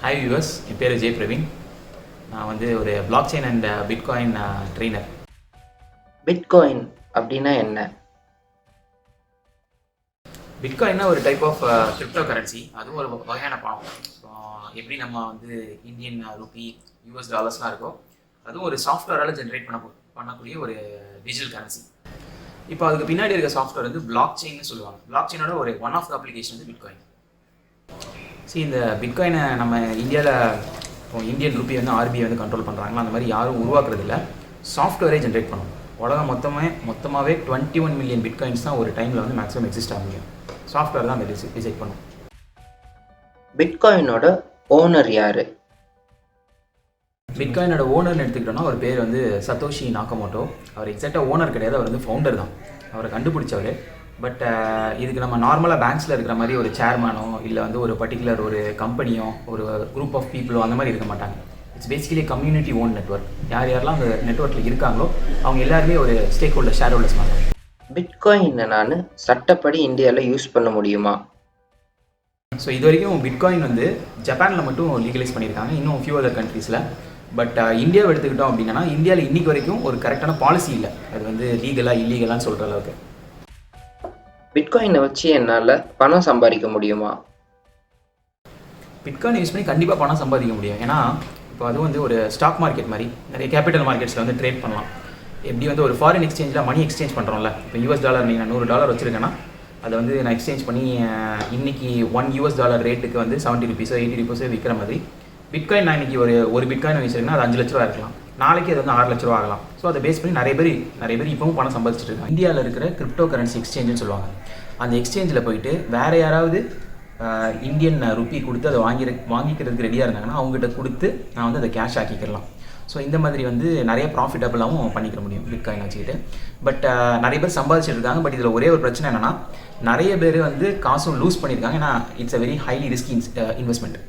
Hi viewers, என் பேர் Jai Praveen. நான் வந்து ஒரு blockchain and bitcoin trainer. Bitcoin அப்படின்னா என்ன? பிட்காயின்னா ஒரு டைப் ஆஃப் கிரிப்டோ கரன்சி. அதுவும் ஒரு வகையான பணம். ஸோ எப்படி நம்ம வந்து இந்தியன் ரூபி, யூஎஸ் டாலர்ஸ்லாம் இருக்கோ, அதுவும் ஒரு சாஃப்ட்வேரால் ஜென்ரேட் பண்ணக்கூடிய ஒரு டிஜிட்டல் கரன்சி. இப்போ அதுக்கு பின்னாடி இருக்க சாஃப்ட்வேர் வந்து பிளாக்செயின்னு சொல்லுவாங்க. பிளாக்செயினோட ஒரு ஒன் ஆஃப் த அப்ளிகேஷன் வந்து பிட்காயின். இந்த பிட்காயினை நம்ம இந்தியாவில் இப்போ இந்தியன் ரூபி வந்து ஆர்பிஐ வந்து கண்ட்ரோல் பண்ணுறாங்களா, அந்த மாதிரி யாரும் உருவாக்குறதில்ல. சாஃப்ட்வேரே ஜென்ரேட் பண்ணும். உலகம் மொத்தமாகவே 21 மில்லியன் பிட்காயின்ஸ் தான் ஒரு டைமில் வந்து மேக்ஸிமம் எக்ஸிஸ்ட் ஆக முடியும். சாஃப்ட்வேர் தான் அந்த டிசைட் பண்ணும். பிட்காயினோட ஓனர் யார்? பிட்காயினோட ஓனர்னு எடுத்துக்கிட்டோம்னா அவர் பேர் வந்து சத்தோஷி நாகமோட்டோ. அவர் எக்ஸாக்டாக ஓனர் கிடையாது, அவர் வந்து ஃபவுண்டர் தான். அவரை கண்டுபிடிச்சவர். பட் இதுக்கு நம்ம நார்மலாக பேங்க்ஸில் இருக்கிற மாதிரி ஒரு சேர்மனோ இல்லை வந்து ஒரு பர்டிகுலர் ஒரு கம்பெனியோ ஒரு குரூப் ஆஃப் பீப்புளோ அந்த மாதிரி இருக்க மாட்டாங்க. It's basically community own network. யாரெல்லாம் அந்த நெட்வொர்க்கில் இருக்காங்களோ அவங்க எல்லாருமே ஒரு ஸ்டேக் ஹோல்டர், ஷேர் ஹோல்டர்ஸ் மாதிரி. பிட்காயினை நான் சட்டப்படி இந்தியாவில் யூஸ் பண்ண முடியுமா? ஸோ இது வரைக்கும் பிட்காயின் வந்து ஜப்பானில் மட்டும் லீகலைஸ் பண்ணியிருக்காங்க, இன்னும் ஃபியூ அதர் கண்ட்ரீஸில். பட் இந்தியாவை எடுத்துக்கிட்டோம் அப்படின்னா இந்தியாவில் இன்றைக்கி வரைக்கும் ஒரு கரெக்டான பாலிசி இல்லை. அது வந்து லீகலாக இல்லீகலான்னு சொல்கிற அளவுக்கு. பிட்காயினை வச்சு என்னால் பணம் சம்பாதிக்க முடியுமா? பிட்காயின் யூஸ் பண்ணி கண்டிப்பாக பணம் சம்பாதிக்க முடியும். ஏன்னா இப்போ அது வந்து ஒரு ஸ்டாக் மார்க்கெட் மாதிரி நிறைய கேபிட்டல் மார்க்கெட்ஸில் வந்து ட்ரேட் பண்ணலாம். எப்படி வந்து ஒரு ஃபாரின் எக்ஸ்சேஞ்சில் மணி எக்ஸ்சேஞ்ச் பண்ணுறோம்ல, இப்போ யூஎஸ் டாலர் நீங்கள் $100 வச்சுருக்கேன்னா அதை வந்து நான் எக்ஸ்சேஞ்ச் பண்ணி இன்றைக்கி $1 ரேட்டுக்கு வந்து 70 ருபீஸோ 80 ருபீஸோ விற்கிற மாதிரி பிட்காயின் நான் இன்றைக்கி ஒரு பிட்காயின் வச்சுருக்கேன்னா அது 5 லட்ச ரூபா இருக்கலாம், நாளைக்கு அது வந்து 6 லட்ச ரூபா ஆகலாம். ஸோ அதை பேஸ் பண்ணி நிறைய பேர் இப்பவும் பணம் சம்பாதிச்சுட்டு இருக்காங்க. இந்தியாவில் இருக்கிற கிரிப்டோ கரன்சி எக்ஸ்சேஞ்சுன்னு சொல்லுவாங்க. அந்த எக்ஸ்சேஞ்சில் போயிட்டு வேறு யாராவது இந்தியன் ருப்பி கொடுத்து அதை வாங்கிக்கிறதுக்கு ரெடியாக இருந்தாங்கன்னா அவங்ககிட்ட கொடுத்து நான் வந்து அதை கேஷ் ஆக்கிக்கலாம். ஸோ இந்த மாதிரி வந்து நிறைய ப்ராஃபிட்டபுளாகவும் பண்ணிக்கிற முடியும் பிட்காயின் வச்சுக்கிட்டு. பட் நிறைய பேர் சம்பாதிச்சுட்டு இருக்காங்க. பட் இதில் ஒரே ஒரு பிரச்சனை என்னென்னா நிறைய பேர் வந்து காசும் லூஸ் பண்ணியிருக்காங்க. ஏன்னா it's a very highly risky investment.